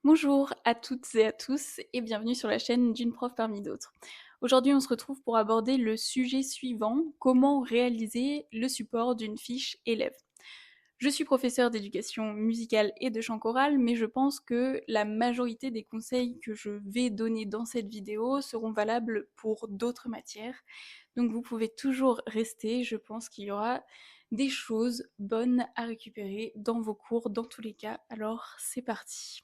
Bonjour à toutes et à tous et bienvenue sur la chaîne d'une prof parmi d'autres. Aujourd'hui, on se retrouve pour aborder le sujet suivant, comment réaliser le support d'une fiche élève. Je suis professeure d'éducation musicale et de chant choral, mais je pense que la majorité des conseils que je vais donner dans cette vidéo seront valables pour d'autres matières. Donc vous pouvez toujours rester, je pense qu'il y aura des choses bonnes à récupérer dans vos cours dans tous les cas. Alors c'est parti.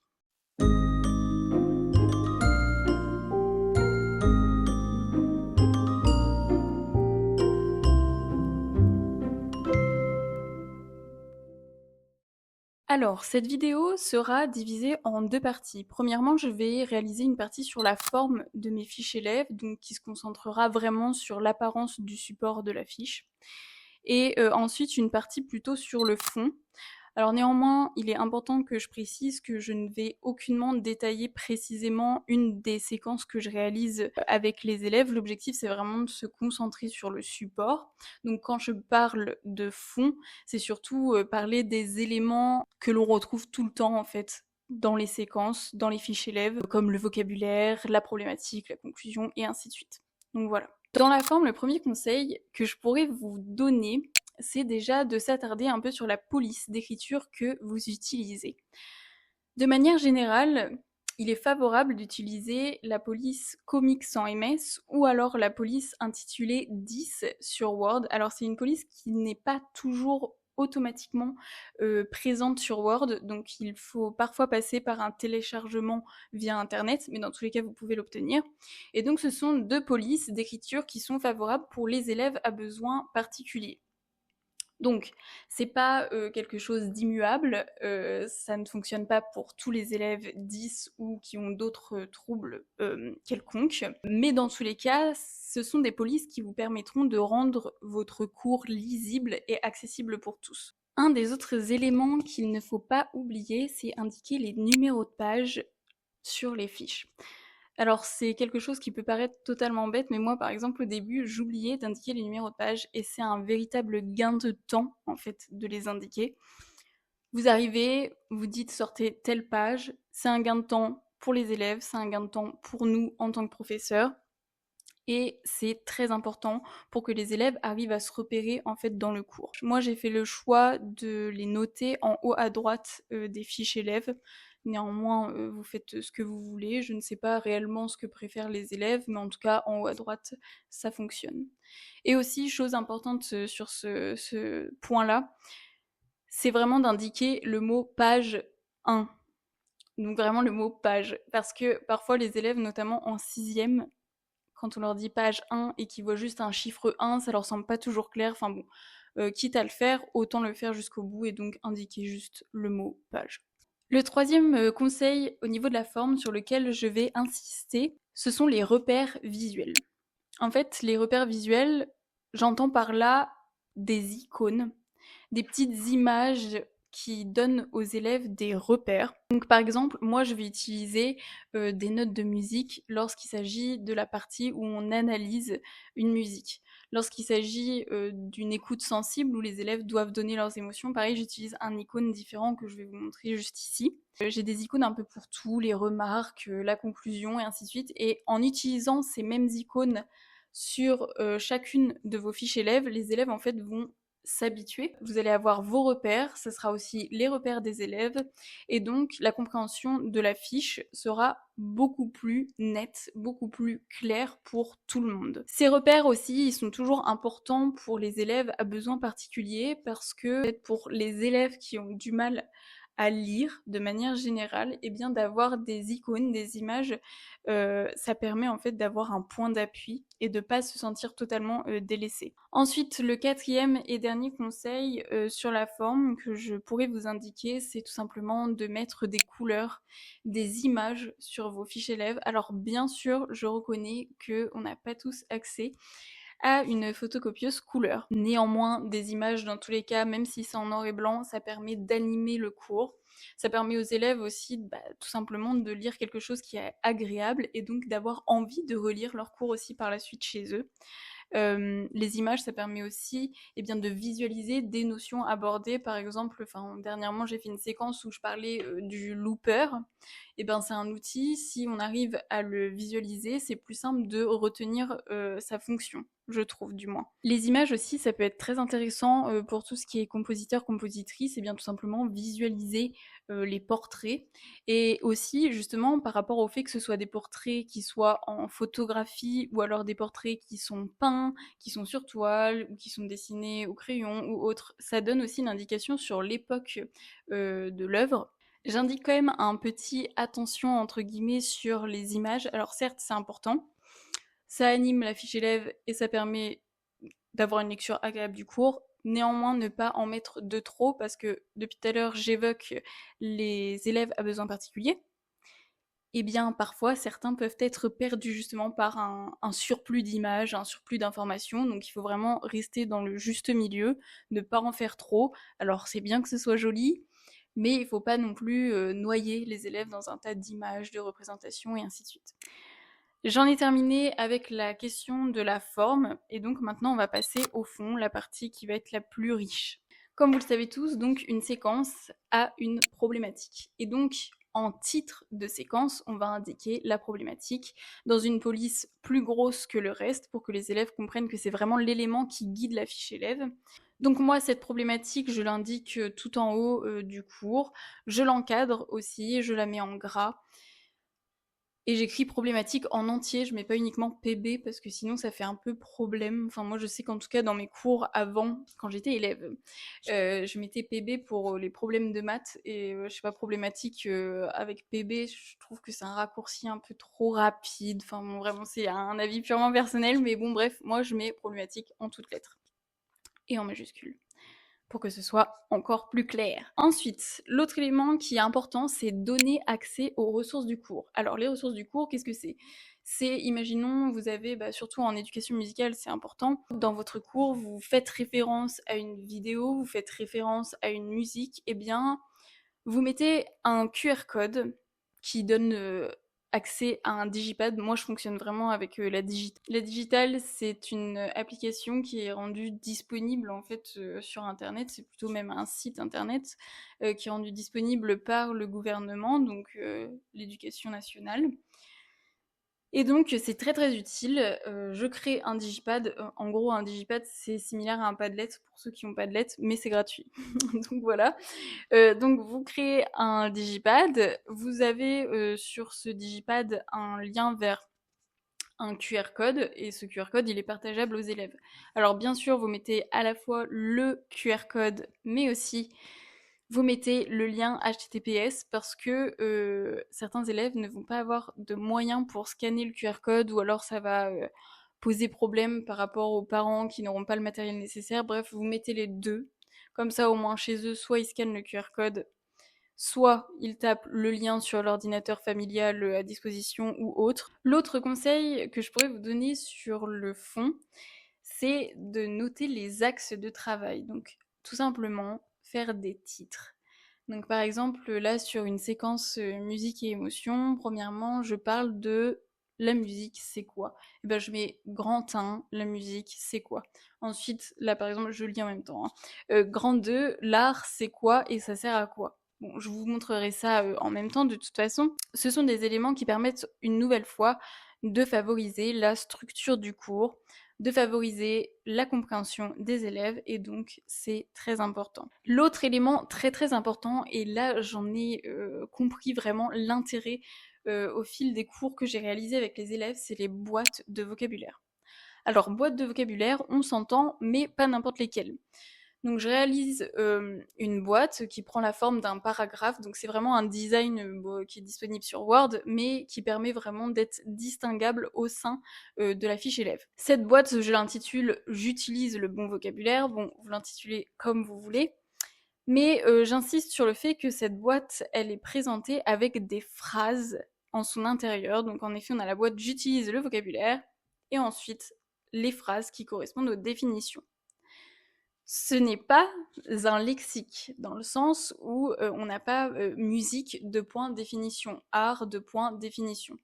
Alors, cette vidéo sera divisée en deux parties. Premièrement, je vais réaliser une partie sur la forme de mes fiches élèves, donc qui se concentrera vraiment sur l'apparence du support de la fiche. Et ensuite, une partie plutôt sur le fond. Alors néanmoins, il est important que je précise que je ne vais aucunement détailler précisément une des séquences que je réalise avec les élèves. L'objectif, c'est vraiment de se concentrer sur le support. Donc quand je parle de fond, c'est surtout parler des éléments que l'on retrouve tout le temps en fait dans les séquences, dans les fiches élèves, comme le vocabulaire, la problématique, la conclusion et ainsi de suite. Donc voilà. Dans la forme, le premier conseil que je pourrais vous donner, c'est déjà de s'attarder un peu sur la police d'écriture que vous utilisez. De manière générale, il est favorable d'utiliser la police comics sans MS ou alors la police intitulée 10 sur Word. Alors c'est une police qui n'est pas toujours automatiquement présente sur Word, donc il faut parfois passer par un téléchargement via internet, mais dans tous les cas vous pouvez l'obtenir. Et donc ce sont deux polices d'écriture qui sont favorables pour les élèves à besoins particuliers. Donc, c'est pas quelque chose d'immuable, ça ne fonctionne pas pour tous les élèves 10 ou qui ont d'autres troubles quelconques, mais dans tous les cas, ce sont des polices qui vous permettront de rendre votre cours lisible et accessible pour tous. Un des autres éléments qu'il ne faut pas oublier, c'est indiquer les numéros de page sur les fiches. Alors c'est quelque chose qui peut paraître totalement bête, mais moi par exemple au début j'oubliais d'indiquer les numéros de page et c'est un véritable gain de temps en fait de les indiquer. Vous arrivez, vous dites sortez telle page, c'est un gain de temps pour les élèves, c'est un gain de temps pour nous en tant que professeurs. Et c'est très important pour que les élèves arrivent à se repérer en fait dans le cours. Moi j'ai fait le choix de les noter en haut à droite des fiches élèves. Néanmoins, vous faites ce que vous voulez. Je ne sais pas réellement ce que préfèrent les élèves, mais en tout cas en haut à droite, ça fonctionne. Et aussi, chose importante sur ce point-là, c'est vraiment d'indiquer le mot page 1. Donc vraiment le mot page. Parce que parfois les élèves, notamment en sixième, quand on leur dit page 1 et qu'ils voient juste un chiffre 1, ça leur semble pas toujours clair. Enfin bon, quitte à le faire, autant le faire jusqu'au bout et donc indiquer juste le mot page. Le troisième conseil au niveau de la forme sur lequel je vais insister, ce sont les repères visuels. En fait, les repères visuels, j'entends par là des icônes, des petites images qui donnent aux élèves des repères. Donc par exemple, moi je vais utiliser des notes de musique lorsqu'il s'agit de la partie où on analyse une musique. Lorsqu'il s'agit d'une écoute sensible où les élèves doivent donner leurs émotions, pareil, j'utilise un icône différent que je vais vous montrer juste ici. J'ai des icônes un peu pour tout, les remarques, la conclusion et ainsi de suite. Et en utilisant ces mêmes icônes sur chacune de vos fiches élèves, les élèves en fait vont s'habituer. Vous allez avoir vos repères, ce sera aussi les repères des élèves, et donc la compréhension de la fiche sera beaucoup plus nette, beaucoup plus claire pour tout le monde. Ces repères aussi, ils sont toujours importants pour les élèves à besoins particuliers parce que pour les élèves qui ont du mal à lire de manière générale, et bien d'avoir des icônes, des images, ça permet en fait d'avoir un point d'appui et de pas se sentir totalement délaissé. Ensuite, le quatrième et dernier conseil sur la forme que je pourrais vous indiquer, c'est tout simplement de mettre des couleurs, des images sur vos fiches élèves. Alors bien sûr, je reconnais qu'on n'a pas tous accès à une photocopieuse couleur. Néanmoins, des images dans tous les cas, même si c'est en noir et blanc, ça permet d'animer le cours. Ça permet aux élèves aussi tout simplement de lire quelque chose qui est agréable et donc d'avoir envie de relire leur cours aussi par la suite chez eux. Les images, ça permet aussi de visualiser des notions abordées. Par exemple, dernièrement, j'ai fait une séquence où je parlais du looper. C'est un outil, si on arrive à le visualiser, c'est plus simple de retenir sa fonction, je trouve du moins. Les images aussi, ça peut être très intéressant pour tout ce qui est compositeur, compositrice, et bien tout simplement visualiser les portraits. Et aussi, justement, par rapport au fait que ce soit des portraits qui soient en photographie ou alors des portraits qui sont peints, qui sont sur toile ou qui sont dessinés au crayon ou autre, ça donne aussi une indication sur l'époque de l'œuvre. J'indique quand même un petit attention entre guillemets sur les images. Alors certes, c'est important, ça anime la fiche élève et ça permet d'avoir une lecture agréable du cours. Néanmoins, ne pas en mettre de trop parce que depuis tout à l'heure, j'évoque les élèves à besoins particuliers. Eh bien, parfois, certains peuvent être perdus justement par un surplus d'images, un surplus d'informations. Donc, il faut vraiment rester dans le juste milieu, ne pas en faire trop. Alors, c'est bien que ce soit joli, mais il ne faut pas non plus noyer les élèves dans un tas d'images, de représentations et ainsi de suite. J'en ai terminé avec la question de la forme, et donc maintenant on va passer au fond, la partie qui va être la plus riche. Comme vous le savez tous, donc une séquence a une problématique. Et donc en titre de séquence, on va indiquer la problématique dans une police plus grosse que le reste pour que les élèves comprennent que c'est vraiment l'élément qui guide la fiche élève. Donc moi, cette problématique, je l'indique tout en haut du cours. Je l'encadre aussi, je la mets en gras. Et j'écris problématique en entier, je mets pas uniquement PB parce que sinon ça fait un peu problème. Enfin, moi je sais qu'en tout cas dans mes cours avant, quand j'étais élève, je mettais PB pour les problèmes de maths et je sais pas, problématique avec PB, je trouve que c'est un raccourci un peu trop rapide. Enfin, bon, vraiment, c'est un avis purement personnel, mais bon, bref, moi je mets problématique en toutes lettres et en majuscule pour que ce soit encore plus clair. Ensuite, l'autre élément qui est important, c'est donner accès aux ressources du cours. Alors, les ressources du cours, qu'est-ce que c'est? C'est, imaginons, vous avez, surtout en éducation musicale, c'est important, dans votre cours, vous faites référence à une vidéo, vous faites référence à une musique, eh bien, vous mettez un QR code qui donne accès à un digipad. Moi, je fonctionne vraiment avec la Digital. La Digital, c'est une application qui est rendue disponible en fait sur Internet. C'est plutôt même un site Internet qui est rendu disponible par le gouvernement, donc l'éducation nationale. Et donc, c'est très très utile. Je crée un digipad. En gros, un digipad, c'est similaire à un Padlet pour ceux qui n'ont pas de lettres, mais c'est gratuit. Donc voilà. Donc vous créez un digipad, vous avez sur ce digipad un lien vers un QR code et ce QR code il est partageable aux élèves. Alors bien sûr vous mettez à la fois le QR code mais aussi vous mettez le lien HTTPS parce que certains élèves ne vont pas avoir de moyens pour scanner le QR code ou alors ça va poser problème par rapport aux parents qui n'auront pas le matériel nécessaire. Bref, vous mettez les deux. Comme ça, au moins chez eux, soit ils scannent le QR code, soit ils tapent le lien sur l'ordinateur familial à disposition ou autre. L'autre conseil que je pourrais vous donner sur le fond, c'est de noter les axes de travail. Donc, tout simplement, faire des titres. Donc, par exemple, là, sur une séquence musique et émotion, premièrement, je parle de la musique, c'est quoi? Et ben, je mets grand 1, la musique, c'est quoi? Ensuite, là, par exemple, je lis en même temps. Grand 2, l'art, c'est quoi et ça sert à quoi? Bon, je vous montrerai ça en même temps de toute façon. Ce sont des éléments qui permettent une nouvelle fois de favoriser la structure du cours, de favoriser la compréhension des élèves et donc c'est très important. L'autre élément très très important, et là j'en ai compris vraiment l'intérêt au fil des cours que j'ai réalisés avec les élèves, c'est les boîtes de vocabulaire. Alors boîte de vocabulaire, on s'entend, mais pas n'importe lesquelles. Donc je réalise une boîte qui prend la forme d'un paragraphe, donc c'est vraiment un design qui est disponible sur Word, mais qui permet vraiment d'être distinguable au sein de la fiche élève. Cette boîte, je l'intitule «J'utilise le bon vocabulaire», bon, vous l'intitulez comme vous voulez, mais j'insiste sur le fait que cette boîte, elle est présentée avec des phrases en son intérieur, donc en effet on a la boîte «J'utilise le vocabulaire», et ensuite les phrases qui correspondent aux définitions. Ce n'est pas un lexique, dans le sens où on n'a pas musique, deux points, définition, art, deux points, définition.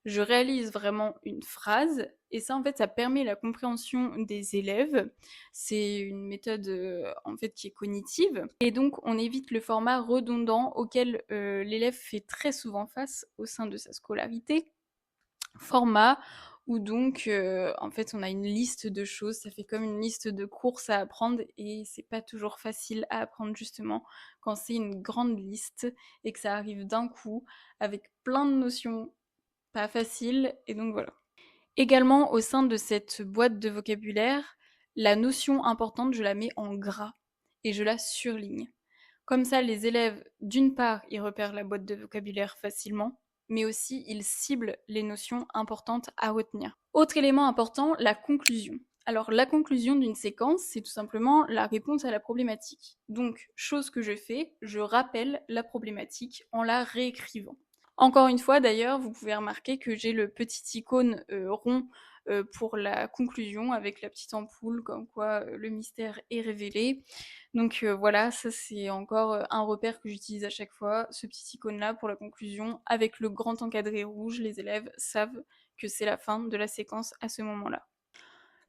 je réalise vraiment une phrase, et ça en fait ça permet la compréhension des élèves. C'est une méthode en fait qui est cognitive, et donc on évite le format redondant auquel l'élève fait très souvent face au sein de sa scolarité. Format où donc en fait on a une liste de choses, ça fait comme une liste de courses à apprendre, et c'est pas toujours facile à apprendre justement quand c'est une grande liste et que ça arrive d'un coup avec plein de notions pas faciles, et donc voilà. Également au sein de cette boîte de vocabulaire, la notion importante je la mets en gras et je la surligne. Comme ça, les élèves, d'une part, ils repèrent la boîte de vocabulaire facilement, mais aussi ils ciblent les notions importantes à retenir. Autre élément important, la conclusion. Alors, la conclusion d'une séquence, c'est tout simplement la réponse à la problématique. Donc, chose que je fais, je rappelle la problématique en la réécrivant. Encore une fois, d'ailleurs, vous pouvez remarquer que j'ai le petit icône rond pour la conclusion avec la petite ampoule, comme quoi le mystère est révélé. Donc voilà, ça c'est encore un repère que j'utilise à chaque fois, ce petit icône-là pour la conclusion, avec le grand encadré rouge, les élèves savent que c'est la fin de la séquence à ce moment-là.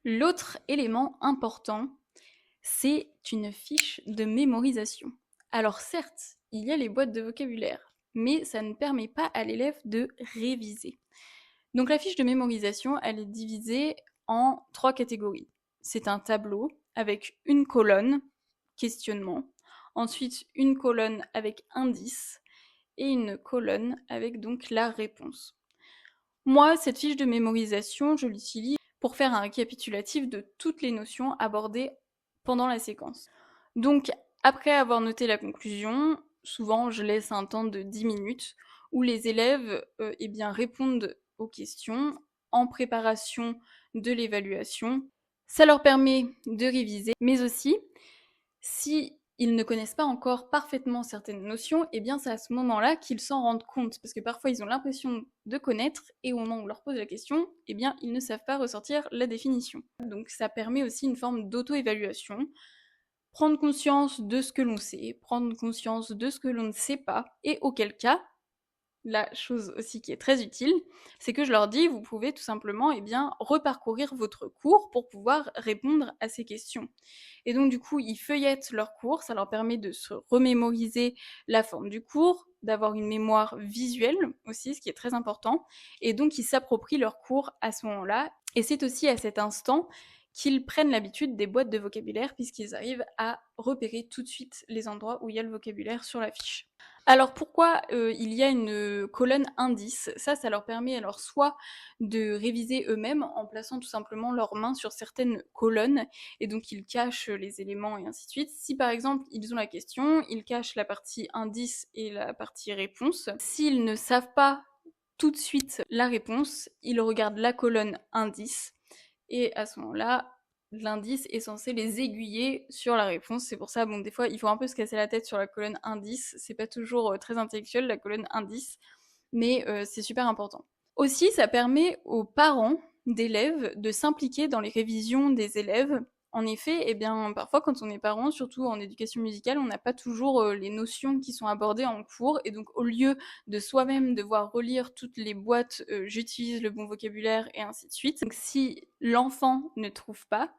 L'autre élément important, c'est une fiche de mémorisation. Alors certes, il y a les boîtes de vocabulaire, mais ça ne permet pas à l'élève de réviser. Donc la fiche de mémorisation, elle est divisée en 3 catégories. C'est un tableau avec une colonne, questionnement, ensuite une colonne avec indice, et une colonne avec donc la réponse. Moi, cette fiche de mémorisation, je l'utilise pour faire un récapitulatif de toutes les notions abordées pendant la séquence. Donc, après avoir noté la conclusion, souvent je laisse un temps de 10 minutes où les élèves eh bien, répondent aux questions en préparation de l'évaluation. Ça leur permet de réviser, mais aussi, si ils ne connaissent pas encore parfaitement certaines notions, eh bien c'est à ce moment-là qu'ils s'en rendent compte, parce que parfois ils ont l'impression de connaître, et au moment où on leur pose la question, eh bien ils ne savent pas ressortir la définition. Donc ça permet aussi une forme d'auto-évaluation, prendre conscience de ce que l'on sait, prendre conscience de ce que l'on ne sait pas, et auquel cas, la chose aussi qui est très utile, c'est que je leur dis, vous pouvez tout simplement reparcourir votre cours pour pouvoir répondre à ces questions. Et donc du coup, ils feuillettent leur cours, ça leur permet de se remémoriser la forme du cours, d'avoir une mémoire visuelle aussi, ce qui est très important, et donc ils s'approprient leur cours à ce moment-là. Et c'est aussi à cet instant qu'ils prennent l'habitude des boîtes de vocabulaire, puisqu'ils arrivent à repérer tout de suite les endroits où il y a le vocabulaire sur la fiche. Alors pourquoi il y a une colonne indice? Ça leur permet alors soit de réviser eux-mêmes en plaçant tout simplement leurs mains sur certaines colonnes, et donc ils cachent les éléments et ainsi de suite. Si par exemple ils ont la question, ils cachent la partie indice et la partie réponse. S'ils ne savent pas tout de suite la réponse, ils regardent la colonne indice, et à ce moment-là, l'indice est censé les aiguiller sur la réponse. C'est pour ça, bon, des fois, il faut un peu se casser la tête sur la colonne indice. C'est pas toujours très intellectuel, la colonne indice, mais c'est super important. Aussi, ça permet aux parents d'élèves de s'impliquer dans les révisions des élèves. En effet, eh bien, parfois, quand on est parent, surtout en éducation musicale, on n'a pas toujours les notions qui sont abordées en cours. Et donc, au lieu de soi-même devoir relire toutes les boîtes, j'utilise le bon vocabulaire et ainsi de suite. Donc, si l'enfant ne trouve pas,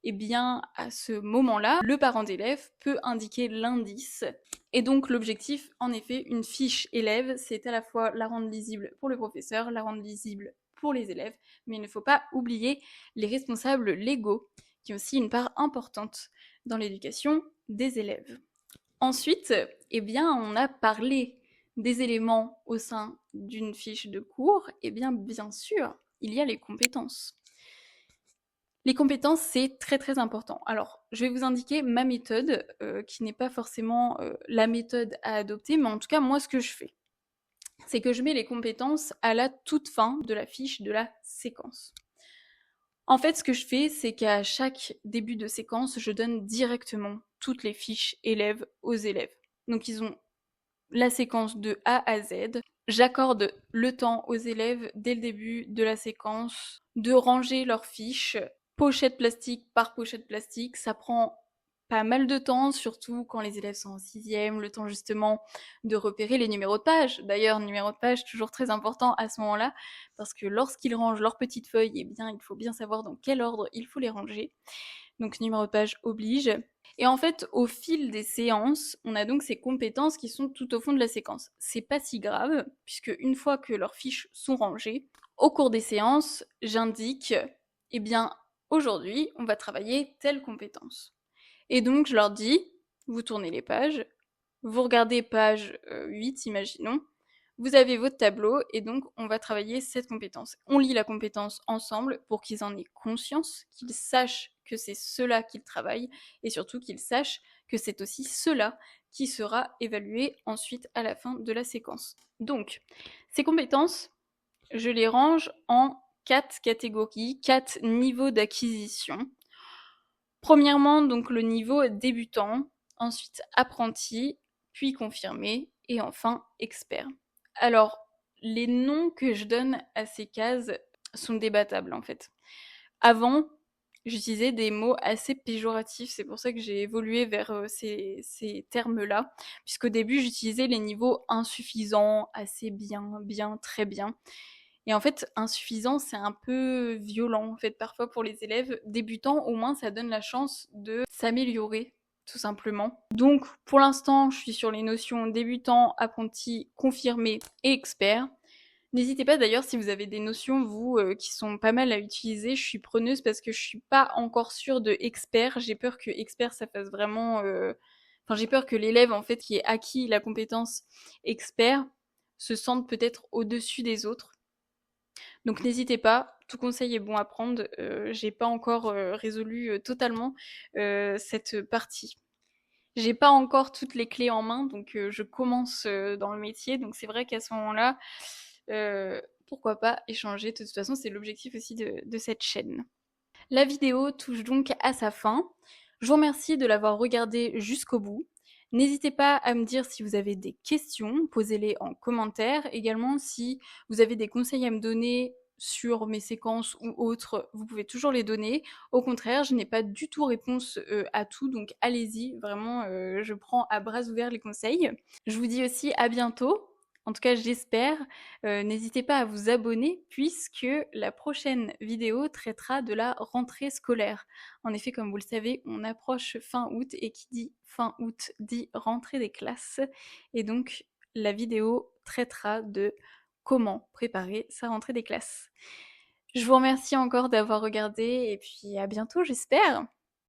eh bien, à ce moment-là, le parent d'élève peut indiquer l'indice. Et donc, l'objectif, en effet, une fiche élève, c'est à la fois la rendre lisible pour le professeur, la rendre lisible pour les élèves, mais il ne faut pas oublier les responsables légaux, qui ont aussi une part importante dans l'éducation des élèves. Ensuite, eh bien, on a parlé des éléments au sein d'une fiche de cours. Eh bien sûr, il y a les compétences. Les compétences, c'est très très important. Alors, je vais vous indiquer ma méthode, qui n'est pas forcément la méthode à adopter, mais en tout cas, moi, ce que je fais, c'est que je mets les compétences à la toute fin de la fiche de la séquence. En fait, ce que je fais, c'est qu'à chaque début de séquence, je donne directement toutes les fiches élèves aux élèves. Donc, ils ont la séquence de A à Z. J'accorde le temps aux élèves dès le début de la séquence de ranger leurs fiches pochette plastique par pochette plastique. Ça prend pas mal de temps, surtout quand les élèves sont en sixième, le temps justement de repérer les numéros de page. D'ailleurs, numéro de page, toujours très important à ce moment-là, parce que lorsqu'ils rangent leurs petites feuilles, eh bien, il faut bien savoir dans quel ordre il faut les ranger. Donc, numéro de page oblige. Et en fait, au fil des séances, on a donc ces compétences qui sont tout au fond de la séquence. C'est pas si grave, puisque une fois que leurs fiches sont rangées, au cours des séances, j'indique, eh bien, aujourd'hui, on va travailler telle compétence. Et donc, je leur dis, vous tournez les pages, vous regardez page 8, imaginons, vous avez votre tableau et donc on va travailler cette compétence. On lit la compétence ensemble pour qu'ils en aient conscience, qu'ils sachent que c'est cela qu'ils travaillent et surtout qu'ils sachent que c'est aussi cela qui sera évalué ensuite à la fin de la séquence. Donc, ces compétences, je les range en 4 catégories, 4 niveaux d'acquisition. Premièrement, donc le niveau débutant, ensuite apprenti, puis confirmé, et enfin expert. Alors, les noms que je donne à ces cases sont débattables en fait. Avant, j'utilisais des mots assez péjoratifs, c'est pour ça que j'ai évolué vers ces termes-là, puisqu'au début j'utilisais les niveaux insuffisants, assez bien, bien, très bien. Et en fait, insuffisant, c'est un peu violent, en fait, parfois pour les élèves débutants. Au moins, ça donne la chance de s'améliorer, tout simplement. Donc, pour l'instant, je suis sur les notions débutant, apprenti, confirmé et expert. N'hésitez pas d'ailleurs si vous avez des notions, vous, qui sont pas mal à utiliser. Je suis preneuse parce que je suis pas encore sûre de expert. J'ai peur que expert, ça fasse vraiment... Enfin, j'ai peur que l'élève, en fait, qui ait acquis la compétence expert, se sente peut-être au-dessus des autres. Donc n'hésitez pas, tout conseil est bon à prendre. J'ai pas encore résolu totalement cette partie. J'ai pas encore toutes les clés en main, donc je commence dans le métier. Donc c'est vrai qu'à ce moment-là, pourquoi pas échanger. De toute façon, c'est l'objectif aussi de cette chaîne. La vidéo touche donc à sa fin. Je vous remercie de l'avoir regardée jusqu'au bout. N'hésitez pas à me dire si vous avez des questions, posez-les en commentaire. Également, si vous avez des conseils à me donner sur mes séquences ou autres, vous pouvez toujours les donner. Au contraire, je n'ai pas du tout réponse à tout, donc allez-y, vraiment, je prends à bras ouverts les conseils. Je vous dis aussi à bientôt. En tout cas, j'espère. N'hésitez pas à vous abonner puisque la prochaine vidéo traitera de la rentrée scolaire. En effet, comme vous le savez, on approche fin août et qui dit fin août dit rentrée des classes. Et donc, la vidéo traitera de comment préparer sa rentrée des classes. Je vous remercie encore d'avoir regardé et puis à bientôt, j'espère.